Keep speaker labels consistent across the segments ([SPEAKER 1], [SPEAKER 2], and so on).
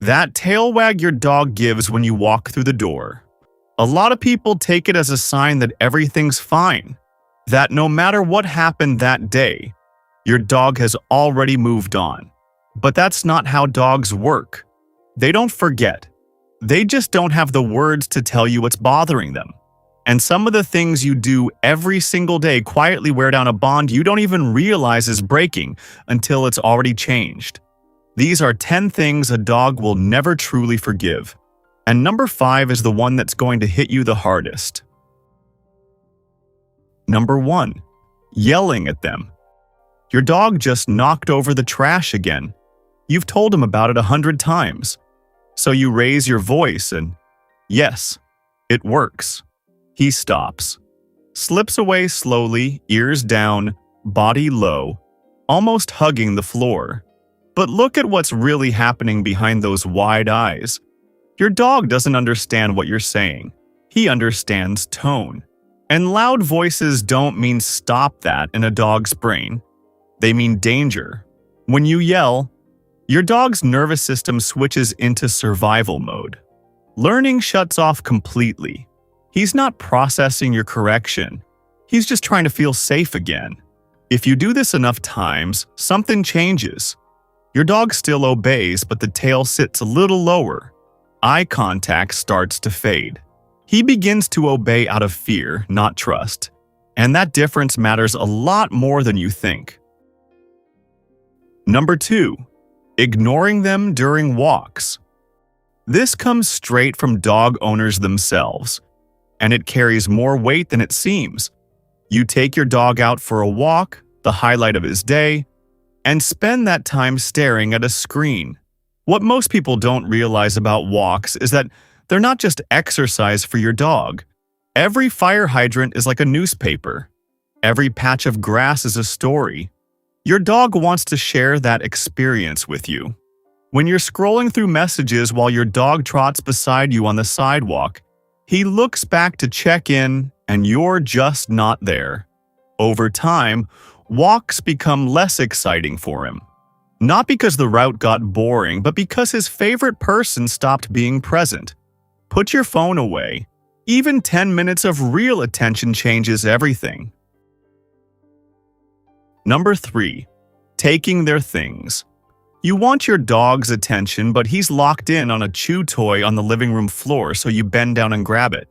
[SPEAKER 1] That tail wag your dog gives when you walk through the door. A lot of people take it as a sign that everything's fine, that no matter what happened that day, your dog has already moved on. But that's not how dogs work. They don't forget. They just don't have the words to tell you what's bothering them. And some of the things you do every single day quietly wear down a bond you don't even realize is breaking until it's already changed. These are 10 things a dog will never truly forgive. And number 5 is the one that's going to hit you the hardest. Number 1. Yelling at them. Your dog just knocked over the trash again. You've told him about it 100 times. So you raise your voice and, yes, it works. He stops, slips away slowly, ears down, body low, almost hugging the floor. But look at what's really happening behind those wide eyes. Your dog doesn't understand what you're saying. He understands tone. And loud voices don't mean stop that in a dog's brain. They mean danger. When you yell, your dog's nervous system switches into survival mode. Learning shuts off completely. He's not processing your correction. He's just trying to feel safe again. If you do this enough times, something changes. Your dog still obeys, but the tail sits a little lower. Eye contact starts to fade. He begins to obey out of fear, not trust. And that difference matters a lot more than you think. Number 2. Ignoring them during walks. This comes straight from dog owners themselves, and it carries more weight than it seems. You take your dog out for a walk, the highlight of his day, and spend that time staring at a screen. What most people don't realize about walks is that they're not just exercise for your dog. Every fire hydrant is like a newspaper. Every patch of grass is a story. Your dog wants to share that experience with you. When you're scrolling through messages while your dog trots beside you on the sidewalk, he looks back to check in, and you're just not there. Over time, walks become less exciting for him. Not because the route got boring, but because his favorite person stopped being present. Put your phone away. Even 10 minutes of real attention changes everything. Number 3. Taking their things. You want your dog's attention, but he's locked in on a chew toy on the living room floor, so you bend down and grab it.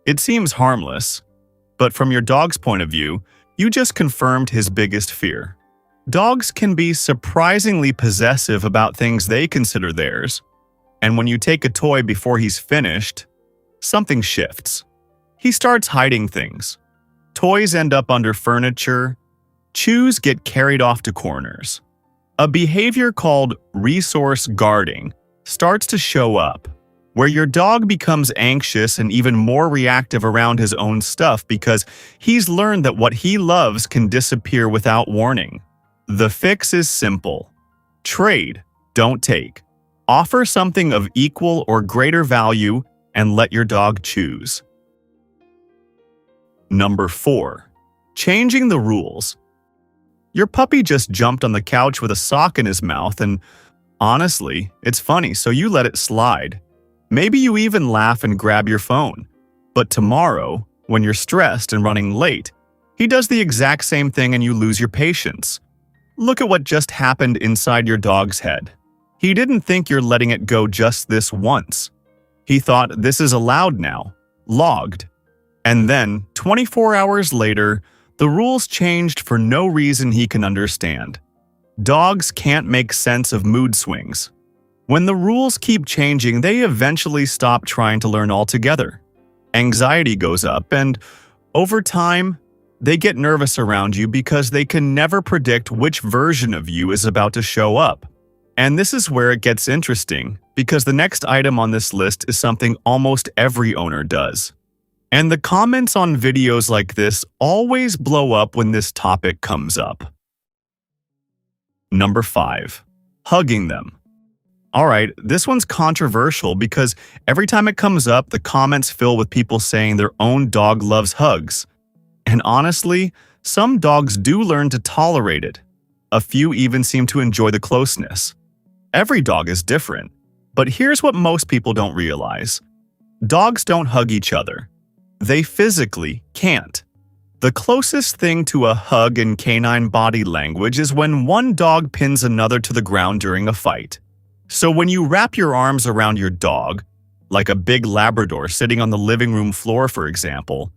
[SPEAKER 1] It seems harmless, but from your dog's point of view, you just confirmed his biggest fear. Dogs can be surprisingly possessive about things they consider theirs, and when you take a toy before he's finished, something shifts. He starts hiding things. Toys end up under furniture. Chews get carried off to corners. A behavior called resource guarding starts to show up, where your dog becomes anxious and even more reactive around his own stuff because he's learned that what he loves can disappear without warning. The fix is simple. Trade, don't take. Offer something of equal or greater value and let your dog choose. Number 4. Changing the rules. Your puppy just jumped on the couch with a sock in his mouth and, honestly, it's funny, so you let it slide. Maybe you even laugh and grab your phone. But tomorrow, when you're stressed and running late, he does the exact same thing and you lose your patience. Look at what just happened inside your dog's head. He didn't think you're letting it go just this once. He thought this is allowed now, logged. And then, 24 hours later, the rules changed for no reason he can understand. Dogs can't make sense of mood swings. When the rules keep changing, they eventually stop trying to learn altogether. Anxiety goes up, and over time, they get nervous around you because they can never predict which version of you is about to show up. And this is where it gets interesting, because the next item on this list is something almost every owner does. And the comments on videos like this always blow up when this topic comes up. Number 5. Hugging them. Alright, this one's controversial because every time it comes up, the comments fill with people saying their own dog loves hugs. And honestly, some dogs do learn to tolerate it. A few even seem to enjoy the closeness. Every dog is different. But here's what most people don't realize. Dogs don't hug each other. They physically can't. The closest thing to a hug in canine body language is when one dog pins another to the ground during a fight. So when you wrap your arms around your dog, like a big Labrador sitting on the living room floor, for example,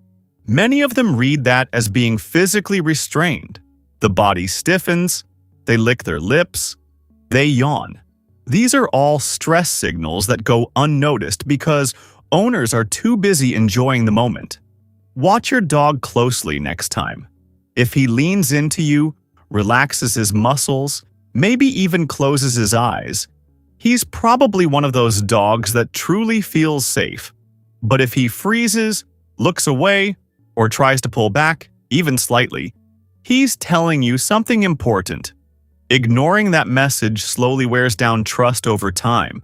[SPEAKER 1] many of them read that as being physically restrained. The body stiffens, they lick their lips, they yawn. These are all stress signals that go unnoticed because owners are too busy enjoying the moment. Watch your dog closely next time. If he leans into you, relaxes his muscles, maybe even closes his eyes, he's probably one of those dogs that truly feels safe. But if he freezes, looks away, or tries to pull back, even slightly, he's telling you something important. Ignoring that message slowly wears down trust over time.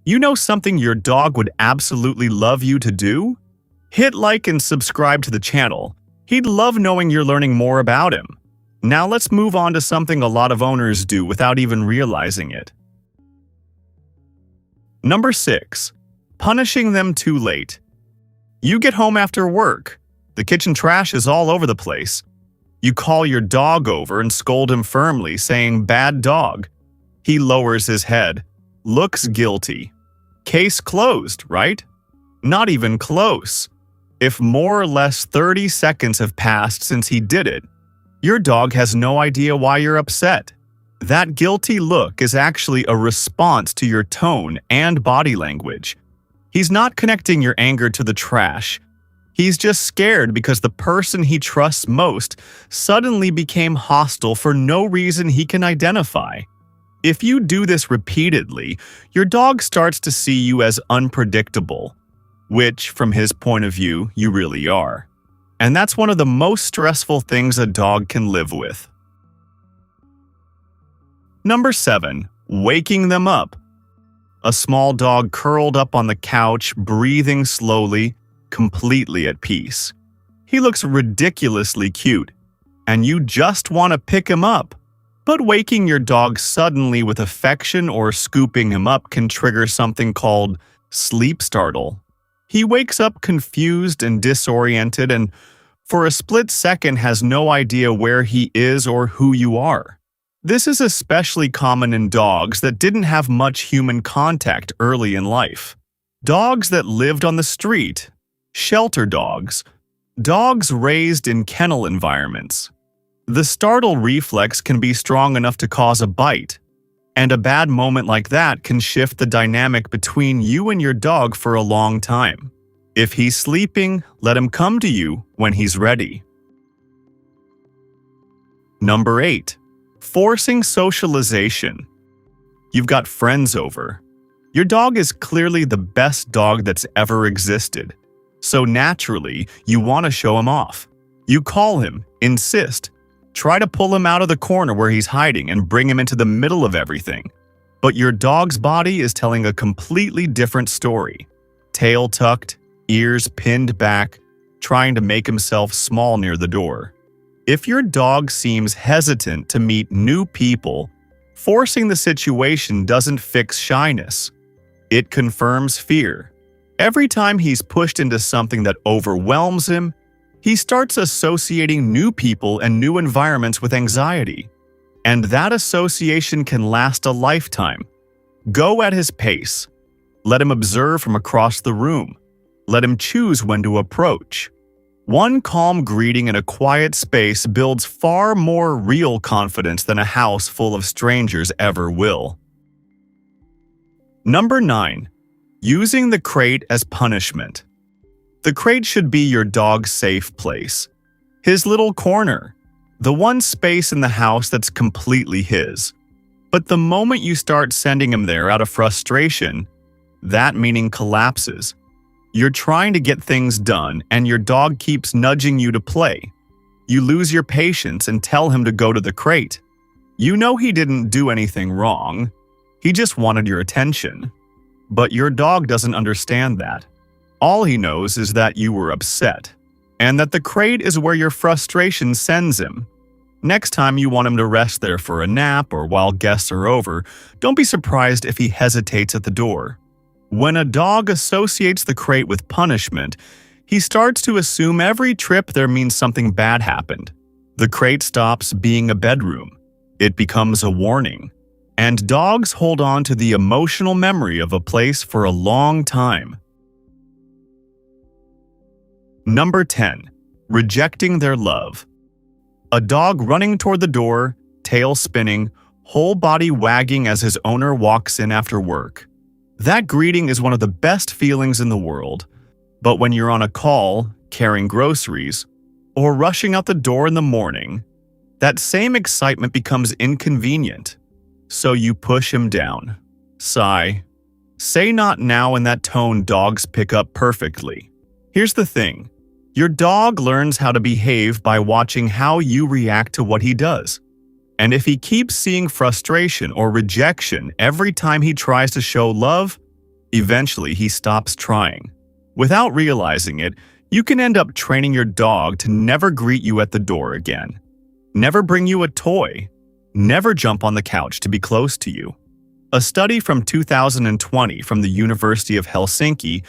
[SPEAKER 1] You know something your dog would absolutely love you to do? Hit like and subscribe to the channel. He'd love knowing you're learning more about him. Now let's move on to something a lot of owners do without even realizing it. Number 6. Punishing them too late. You get home after work. The kitchen trash is all over the place. You call your dog over and scold him firmly, saying, "Bad dog." He lowers his head, looks guilty. Case closed, right? Not even close. If more or less 30 seconds have passed since he did it, your dog has no idea why you're upset. That guilty look is actually a response to your tone and body language. He's not connecting your anger to the trash. He's just scared because the person he trusts most suddenly became hostile for no reason he can identify. If you do this repeatedly, your dog starts to see you as unpredictable, which, from his point of view, you really are. And that's one of the most stressful things a dog can live with. Number 7. Waking them up. A small dog curled up on the couch, breathing slowly, completely at peace. He looks ridiculously cute, and you just want to pick him up. But waking your dog suddenly with affection or scooping him up can trigger something called sleep startle. He wakes up confused and disoriented and, for a split second, has no idea where he is or who you are. This is especially common in dogs that didn't have much human contact early in life. Dogs that lived on the street, shelter dogs, dogs raised in kennel environments. The startle reflex can be strong enough to cause a bite, and a bad moment like that can shift the dynamic between you and your dog for a long time. If he's sleeping, let him come to you when he's ready. Number 8. Forcing socialization. You've got friends over. Your dog is clearly the best dog that's ever existed. So naturally, you want to show him off. You call him, insist, try to pull him out of the corner where he's hiding and bring him into the middle of everything. But your dog's body is telling a completely different story. Tail tucked, ears pinned back, trying to make himself small near the door. If your dog seems hesitant to meet new people, forcing the situation doesn't fix shyness. It confirms fear. Every time he's pushed into something that overwhelms him, he starts associating new people and new environments with anxiety. And that association can last a lifetime. Go at his pace. Let him observe from across the room. Let him choose when to approach. One calm greeting in a quiet space builds far more real confidence than a house full of strangers ever will. Number 9. Using the crate as punishment. The crate should be your dog's safe place. His little corner. The one space in the house that's completely his. But the moment you start sending him there out of frustration, that meaning collapses. You're trying to get things done, and your dog keeps nudging you to play. You lose your patience and tell him to go to the crate. You know he didn't do anything wrong. He just wanted your attention. But your dog doesn't understand that. All he knows is that you were upset, and that the crate is where your frustration sends him. Next time you want him to rest there for a nap or while guests are over, don't be surprised if he hesitates at the door. When a dog associates the crate with punishment, he starts to assume every trip there means something bad happened. The crate stops being a bedroom. It becomes a warning. And dogs hold on to the emotional memory of a place for a long time. Number 10. Rejecting their love. A dog running toward the door, tail spinning, whole body wagging as his owner walks in after work. That greeting is one of the best feelings in the world. But when you're on a call, carrying groceries, or rushing out the door in the morning, that same excitement becomes inconvenient. So you push him down. Sigh. Say not now in that tone dogs pick up perfectly. Here's the thing. Your dog learns how to behave by watching how you react to what he does. And if he keeps seeing frustration or rejection every time he tries to show love, eventually he stops trying. Without realizing it, you can end up training your dog to never greet you at the door again. Never bring you a toy. Never jump on the couch to be close to you. A study from 2020 from the University of Helsinki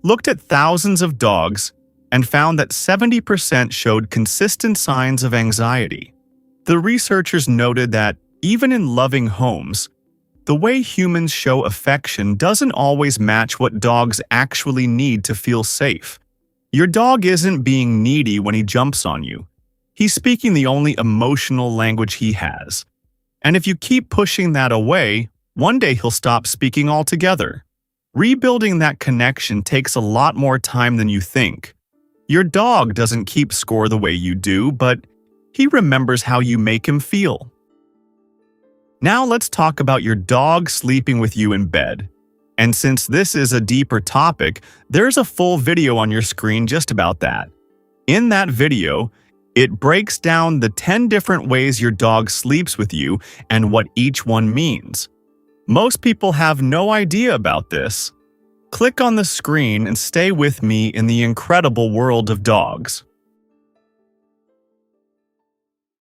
[SPEAKER 1] looked at thousands of dogs and found that 70% showed consistent signs of anxiety. The researchers noted that, even in loving homes, the way humans show affection doesn't always match what dogs actually need to feel safe. Your dog isn't being needy when he jumps on you. He's speaking the only emotional language he has. And if you keep pushing that away, one day he'll stop speaking altogether. Rebuilding that connection takes a lot more time than you think. Your dog doesn't keep score the way you do, but he remembers how you make him feel. Now let's talk about your dog sleeping with you in bed. And since this is a deeper topic, there's a full video on your screen just about that. In that video, it breaks down the 10 different ways your dog sleeps with you and what each one means. Most people have no idea about this. Click on the screen and stay with me in the incredible world of dogs.